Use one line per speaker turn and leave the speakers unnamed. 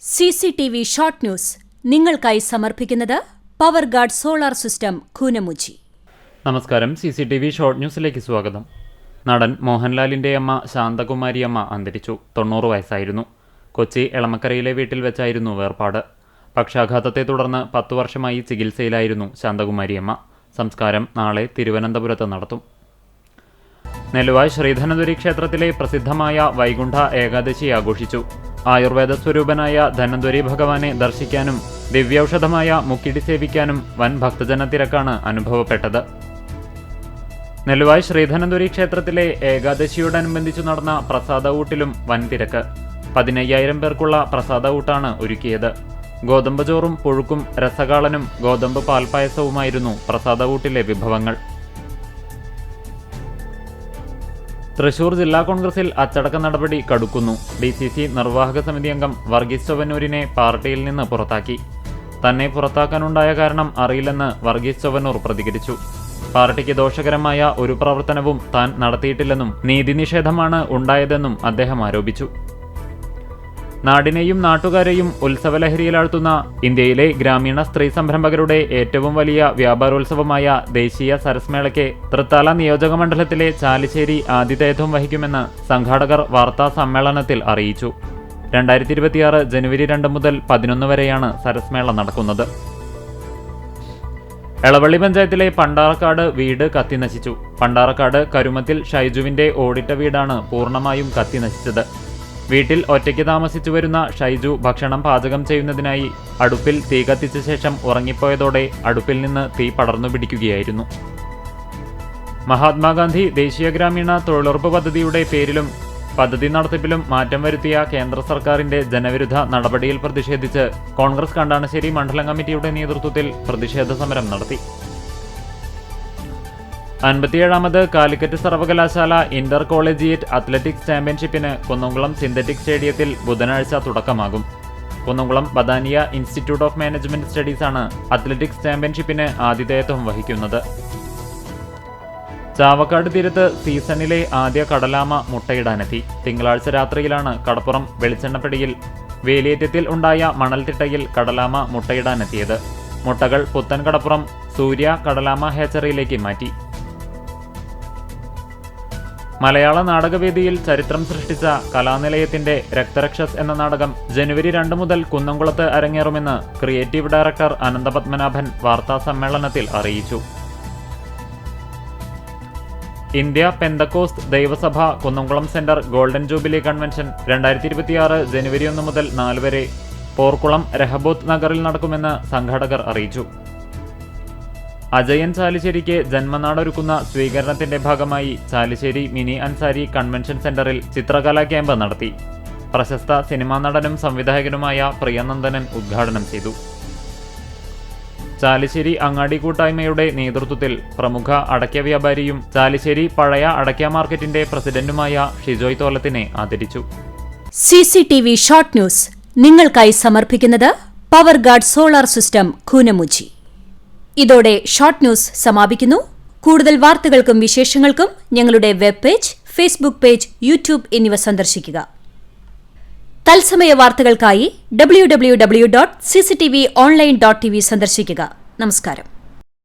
CCTV short news നിങ്ങൾക്കായി സമർപ്പിക്കുന്നത് power guard solar system Koonamuchi.
നമസ്കാരം. CCTV ഷോർട്ട് ന്യൂസിലേക്ക് സ്വാഗതം. നടൻ മോഹൻലാലിന്റെ അമ്മ ശാന്തകുമാരിയമ്മ അന്തരിച്ചു. 90 വയസ്സായിരുന്നു. കൊച്ചി എളമക്കരയിലെ വീട്ടിൽ വെച്ചായിരുന്നു വേർപാട്. പക്ഷാഘാതത്തെ തുടർന്ന് 10 വർഷമായി ചികിത്സയിലായിരുന്നു ശാന്തകുമാരിയമ്മ. സംസ്കാരം നാളെ തിരുവനന്തപുരത്ത് നടത്തും. നെല്ലുവായ് ശ്രീധന്വന്തരി ക്ഷേത്രത്തിലെ പ്രസിദ്ധമായ വൈകുണ്ഠ ഏകാദശി ആഘോഷിച്ചു. ആയുർവേദ സ്വരൂപനായ ധന്വന്തരി ഭഗവാനെ ദർശിക്കാനും ദിവ്യൌഷധമായ മുക്കിടി സേവിക്കാനും വൻ ഭക്തജന തിരക്കാണ് അനുഭവപ്പെട്ടത്. നെല്ലുവായ് ശ്രീധന്വന്തരി ക്ഷേത്രത്തിലെ ഏകാദശിയോടനുബന്ധിച്ചു നടന്ന പ്രസാദ ഊട്ടിലും വൻ തിരക്ക്. 15,000 പേർക്കുള്ള പ്രസാദ ഊട്ടാണ് ഒരുക്കിയത്. ഗോതമ്പ് ചോറും പുഴുക്കും രസകാളനും ഗോതമ്പ് പാൽപ്പായസവുമായിരുന്നു പ്രസാദ ഊട്ടിലെ വിഭവങ്ങൾ. തൃശൂർ ജില്ലാ കോൺഗ്രസിൽ അച്ചടക്ക നടപടി കടുക്കുന്നു. DCC നിർവാഹക സമിതി അംഗം വർഗീസ് ചൊവ്വന്നൂരിനെ പാർട്ടിയിൽ നിന്ന് പുറത്താക്കി. തന്നെ പുറത്താക്കാനുണ്ടായ കാരണം അറിയില്ലെന്ന് വർഗീസ് ചൊവ്വന്നൂർ പ്രതികരിച്ചു. പാർട്ടിക്ക് ദോഷകരമായ ഒരു പ്രവർത്തനവും താൻ നടത്തിയിട്ടില്ലെന്നും നീതിനിഷേധമാണ് ഉണ്ടായതെന്നും അദ്ദേഹം ആരോപിച്ചു. നാടിനെയും നാട്ടുകാരെയും ഉത്സവലഹരിയിലാഴ്ത്തുന്ന ഇന്ത്യയിലെ ഗ്രാമീണ സ്ത്രീ സംരംഭകരുടെ ഏറ്റവും വലിയ വ്യാപാരോത്സവമായ ദേശീയ സരസ് മേളയ്ക്ക് തൃത്താല നിയോജക മണ്ഡലത്തിലെ ചാലിശ്ശേരി ആതിഥേയത്വം വഹിക്കുമെന്ന് സംഘാടകർ വാർത്താ സമ്മേളനത്തിൽ അറിയിച്ചു. 2026 ജനുവരി 2 മുതൽ 11 വരെയാണ് സരസ് മേള നടക്കുന്നത്. എളവള്ളി പഞ്ചായത്തിലെ പണ്ടാറക്കാട് വീട് കത്തിനശിച്ചു. പണ്ടാറക്കാട് കരുമത്തിൽ ഷൈജുവിന്റെ ഓടിട്ട വീടാണ് പൂർണ്ണമായും കത്തിനശിച്ചത്. വീട്ടിൽ ഒറ്റയ്ക്ക് താമസിച്ചു വരുന്ന ഷൈജു ഭക്ഷണം പാചകം ചെയ്യുന്നതിനായി അടുപ്പിൽ തീ കത്തിച്ച ശേഷം ഉറങ്ങിപ്പോയതോടെ അടുപ്പിൽ നിന്ന് തീ പടർന്നു പിടിക്കുകയായിരുന്നു. മഹാത്മാഗാന്ധി ദേശീയ ഗ്രാമീണ തൊഴിലുറപ്പ് പദ്ധതിയുടെ പേരിലും പദ്ധതി നടത്തിപ്പിലും മാറ്റം വരുത്തിയ കേന്ദ്ര സർക്കാരിന്റെ ജനവിരുദ്ധ നടപടിയിൽ പ്രതിഷേധിച്ച് കോൺഗ്രസ് കണ്ടാണശ്ശേരി മണ്ഡലം കമ്മിറ്റിയുടെ നേതൃത്വത്തിൽ പ്രതിഷേധ സമരം നടത്തി. 57ാമത് കാലിക്കറ്റ് സർവകലാശാല ഇന്റർ കോളേജിയേറ്റ് അത്ലറ്റിക്സ് ചാമ്പ്യൻഷിപ്പിന് കുന്നംകുളം സിന്തറ്റിക് സ്റ്റേഡിയത്തിൽ ബുധനാഴ്ച തുടക്കമാകും. Kunnamkulam Badania institute of management സ്റ്റഡീസാണ് അത്ലറ്റിക്സ് ചാമ്പ്യൻഷിപ്പിന് ആതിഥേയത്വം വഹിക്കുന്നത്. ചാവക്കാട് തീരത്ത് സീസണിലെ ആദ്യ കടലാമ മുട്ടയിടാനെത്തി. തിങ്കളാഴ്ച രാത്രിയിലാണ് കടപ്പുറം വെളിച്ചെണ്ണപ്പടിയിൽ വേലിയേറ്റത്തിൽ ഉണ്ടായ മണൽത്തിട്ടയിൽ കടലാമ മുട്ടയിടാനെത്തിയത്. മുട്ടകൾ പുത്തൻ കടപ്പുറം സൂര്യ കടലാമ ഹേച്ചറിയിലേക്ക് മാറ്റി. മലയാള നാടകവേദിയിൽ ചരിത്രം സൃഷ്ടിച്ച കലാനിലയത്തിന്റെ രക്തരക്ഷസ് എന്ന നാടകം ജനുവരി 2 മുതൽ കുന്നംകുളത്ത് അരങ്ങേറുമെന്ന് ക്രിയേറ്റീവ് ഡയറക്ടർ അനന്തപത്മനാഭൻ വാർത്താ സമ്മേളനത്തിൽ അറിയിച്ചു. ഇന്ത്യ പെന്തക്കോസ്ത് ദൈവസഭ Kunnamkulam centre golden jubilee convention 2026 ജനുവരി 1 മുതൽ 4 വരെ പോർക്കുളം രഹബോത്ത് നഗറിൽ നടക്കുമെന്ന് സംഘാടകർ അറിയിച്ചു. അജയൻ ചാലിശ്ശേരിക്ക് ജന്മനാടൊരുക്കുന്ന സ്വീകരണത്തിന്റെ ഭാഗമായി ചാലിശ്ശേരി മിനി അൻസാരി കൺവെൻഷൻ സെന്ററിൽ ചിത്രകലാ ക്യാമ്പ് നടത്തി. പ്രശസ്ത സിനിമാ നടനും സംവിധായകനുമായ പ്രിയനന്ദനൻ ഉദ്ഘാടനം ചെയ്തു. ചാലിശ്ശേരി അങ്ങാടി കൂട്ടായ്മയുടെ നേതൃത്വത്തിൽ പ്രമുഖ അടയ്ക്ക വ്യാപാരിയും ചാലിശ്ശേരി പഴയ അടയ്ക്ക മാർക്കറ്റിന്റെ പ്രസിഡന്റുമായ ഷിജോയ് തോലത്തിനെ ആദരിച്ചു.
CCTV ഷോർട്ട് ന്യൂസ് നിങ്ങൾക്കായി സമർപ്പിക്കുന്നത് power guard solar system Koonamuchi. ഇതോടെ ഷോർട്ട് ന്യൂസ് സമാപിക്കുന്നു. കൂടുതൽ വാർത്തകൾക്കും വിശേഷങ്ങൾക്കും ഞങ്ങളുടെ web page, Facebook page, YouTube എന്നിവ സന്ദർശിക്കുക. തത്സമയ വാർത്തകൾക്കായി www.cctv online.tv സന്ദർശിക്കുക. നമസ്കാരം.